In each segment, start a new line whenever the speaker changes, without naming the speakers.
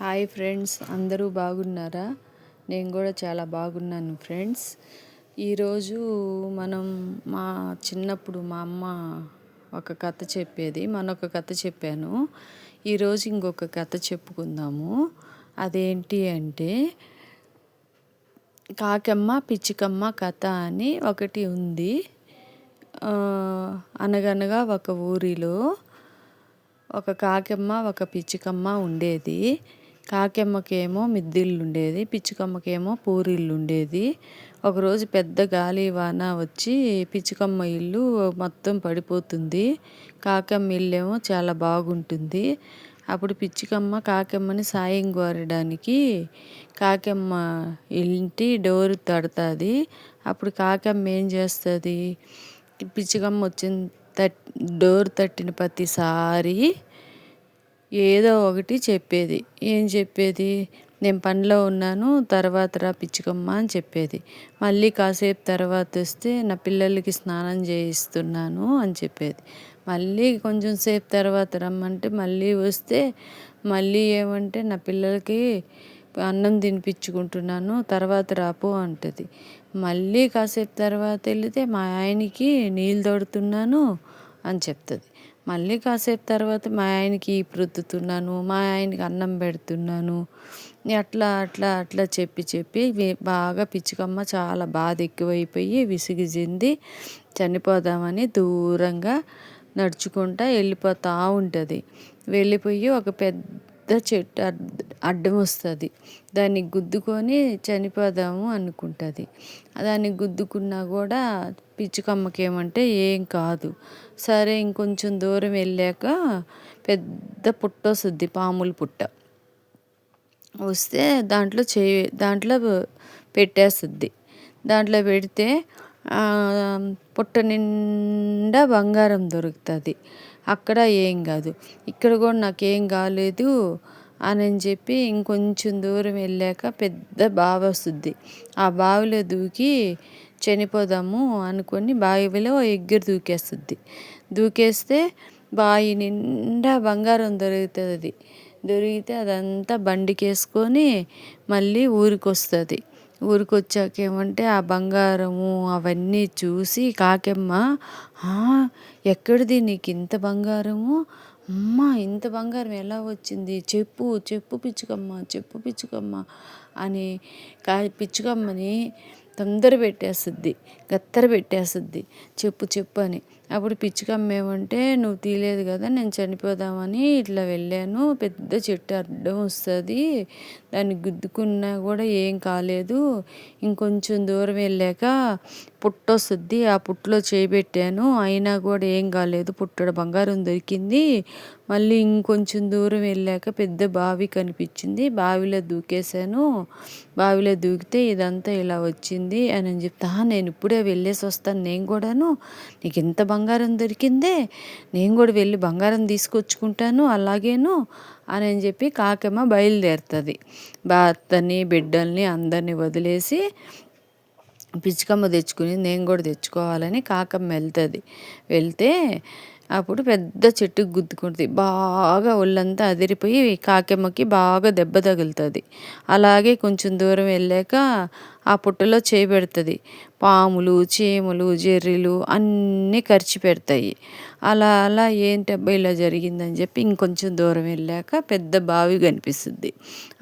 Hi friends, అందరూ బాగున్నారా? నేను కూడా చాలా బాగున్నాను ఫ్రెండ్స్. ఈరోజు మనం మా చిన్నప్పుడు మా అమ్మ ఒక కథ చెప్పేది, మనొక కథ చెప్పాను. ఈరోజు ఇంకొక కథ చెప్పుకుందాము. అదేంటి అంటే కాకమ్మ పిచ్చికమ్మ కథ అని ఒకటి ఉంది. అనగనగా ఒక ఊరిలో ఒక కాకమ్మ ఒక పిచ్చికమ్మ ఉండేది. కాకెమ్మకేమో మిద్దిల్లు ఉండేది, పిచ్చుకమ్మకేమో పూరిల్లు ఉండేది. ఒకరోజు పెద్ద గాలి వాన వచ్చి పిచ్చుకమ్మ ఇల్లు మొత్తం పడిపోతుంది. కాకమ్మ ఇల్లేమో చాలా బాగుంటుంది. అప్పుడు పిచ్చుకమ్మ కాకమ్మని సాయం కోరడానికి కాకమ్మ ఇంటి డోరు తడుతుంది. అప్పుడు కాకమ్మ ఏం చేస్తుంది, పిచ్చుకమ్మ వచ్చిన డోర్ తట్టిన ప్రతిసారి ఏదో ఒకటి చెప్పేది. ఏం చెప్పేది, నేను పనిలో ఉన్నాను, తర్వాత రా పిచ్చుకమ్మ అని చెప్పేది. మళ్ళీ కాసేపు తర్వాత వస్తే నా పిల్లలకి స్నానం చేయిస్తున్నాను అని చెప్పేది. మళ్ళీ కొంచెం సేపు తర్వాత రమ్మంటే మళ్ళీ వస్తే మళ్ళీ ఏమంటే నా పిల్లలకి అన్నం తినిపించుకుంటున్నాను, తర్వాత రాపో అంటది. మళ్ళీ కాసేపు తర్వాత వెళితే మా ఆయనకి నీళ్ళు తోడుతున్నాను అని చెప్తుంది. మళ్ళీ కాసేపు తర్వాత మా ఆయనకి రుద్దుతున్నాను, మా ఆయనకి అన్నం పెడుతున్నాను. అట్లా అట్లా అట్లా చెప్పి చెప్పి బాగా పిచ్చుకమ్మ చాలా బాధ ఎక్కువైపోయి విసిగి చెంది చనిపోదామని దూరంగా నడుచుకుంటా వెళ్ళిపోతూ ఉంటుంది. వెళ్ళిపోయి ఒక పెద్ద చెట్టు అడ్డం వస్తుంది. దాన్ని గుద్దుకొని చనిపోదాము అనుకుంటుంది. దాన్ని గుద్దుకున్నా కూడా పిచ్చుకమ్మకి ఏమంటే ఏం కాదు. సరే ఇంకొంచెం దూరం వెళ్ళాక పెద్ద పుట్ట వస్తుంది, పాముల పుట్ట వస్తే దాంట్లో పెట్టేస్తుంది. దాంట్లో పెడితే పుట్ట నిండా బంగారం దొరుకుతుంది. అక్కడ ఏం కాదు, ఇక్కడ కూడా నాకేం కాలేదు అని చెప్పి ఇంకొంచెం దూరం వెళ్ళాక పెద్ద బావి వస్తుంది. ఆ బావిలో దూకి చనిపోదాము అనుకొని బావిలో ఎగ్గిరి దూకేస్తుంది. దూకేస్తే బావి నిండా బంగారం దొరుకుతుంది. దొరికితే అదంతా బండికేసుకొని మళ్ళీ ఊరికి వస్తుంది. ఊరికి వచ్చాక ఏమంటే ఆ బంగారము అవన్నీ చూసి కాకెమ్మ, ఎక్కడిది నీకు ఇంత బంగారము, అమ్మ ఇంత బంగారం ఎలా వచ్చింది, చెప్పు చెప్పు పిచ్చుకమ్మ, చెప్పు పిచ్చుకమ్మ అని పిచ్చుకమ్మని తొందర పెట్టేస్తుంది, గత్తర పెట్టేస్తుంది, చెప్పు చెప్పు అని. అప్పుడు పిచ్చుకమ్మ ఏమంటే, నువ్వు తీయలేదు కదా, నేను చనిపోదామని ఇట్లా వెళ్ళాను, పెద్ద చెట్టు అడ్డం వస్తుంది, దాన్ని గుద్దుకున్నా కూడా ఏం కాలేదు, ఇంకొంచెం దూరం వెళ్ళాక పుట్ట వస్తుంది, ఆ పుట్టలో చేయబెట్టాను, అయినా కూడా ఏం కాలేదు, పుట్టడ బంగారం దొరికింది. మళ్ళీ ఇంకొంచెం దూరం వెళ్ళాక పెద్ద బావి కనిపించింది, బావిలో దూకేశాను, బావిలో దూకితే ఇదంతా ఇలా వచ్చింది అని చెప్తా. నేను ఇప్పుడే వెళ్ళేసి వస్తాను, నేను కూడాను, నీకు ఎంత బంగారం దొరికిందే, నేను కూడా వెళ్ళి బంగారం తీసుకొచ్చుకుంటాను అలాగేను అని చెప్పి కాకమ్మ బయలుదేరుతుంది. భర్తని బిడ్డల్ని అందరినీ వదిలేసి పిచ్చుకమ్మ తెచ్చుకుని నేను కూడా తెచ్చుకోవాలని కాకమ్మ వెళ్తే అప్పుడు పెద్ద చెట్టుకు గుద్దుకుంటుంది. బాగా ఒళ్ళంతా అదిరిపోయి కాకెమ్మకి బాగా దెబ్బ తగులుతుంది. అలాగే కొంచెం దూరం వెళ్ళాక ఆ పుట్టలో చేపెడుతుంది. పాములు, చీమలు, జెర్రీలు అన్నీ కరిచి పెడతాయి. అలా అలా ఏంటబ్బా ఇలా జరిగిందని చెప్పి ఇంకొంచెం దూరం వెళ్ళాక పెద్ద బావి కనిపిస్తుంది.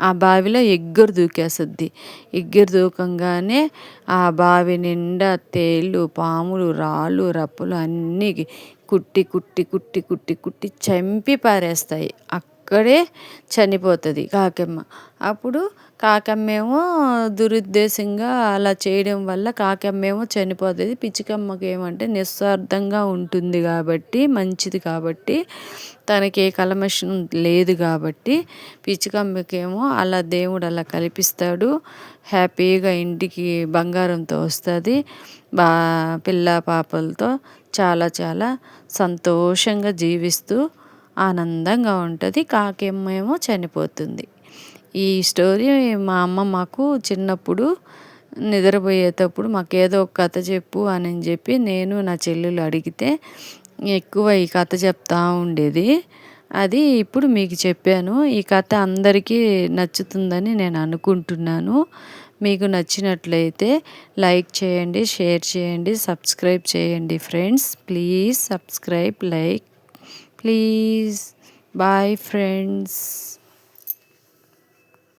ఆ బావిలో ఎగ్గురు దూకేస్తుంది. ఎగ్గురు దూకంగానే ఆ బావి నిండా తేళ్ళు, పాములు, రాళ్ళు, రప్పులు అన్నీ కుట్టి కుట్టి కుట్టి కుట్టి కుట్టి చంపి పారేస్తాయి. అక్కడే చనిపోతుంది కాకమ్మ. అప్పుడు కాకమ్మేమో దురుద్దేశంగా అలా చేయడం వల్ల కాకమ్మేమో చనిపోతుంది. పిచ్చుకమ్మకి ఏమంటే నిస్వార్థంగా ఉంటుంది కాబట్టి, మంచిది కాబట్టి, తనకి ఏ కల్మషం లేదు కాబట్టి పిచ్చుకమ్మకేమో అలా దేవుడు అలా కల్పిస్తాడు. హ్యాపీగా ఇంటికి బంగారంతో వస్తుంది, పిల్ల పాపలతో చాలా చాలా సంతోషంగా జీవిస్తూ ఆనందంగా ఉంటుంది. కాకేమో చనిపోతుంది. ఈ స్టోరీ మా అమ్మ మాకు చిన్నప్పుడు నిద్రపోయేటప్పుడు మాకేదో ఒక కథ చెప్పు అని చెప్పి నేను నా చెల్లెలు అడిగితే ఎక్కువ ఈ కథ చెప్తా ఉండేది. అది ఇప్పుడు మీకు చెప్పాను. ఈ కథ అందరికీ నచ్చుతుందని నేను అనుకుంటున్నాను. మీకు నచ్చినట్లయితే లైక్ చేయండి, షేర్ చేయండి, సబ్స్క్రైబ్ చేయండి friends. Please subscribe, like please. Bye friends.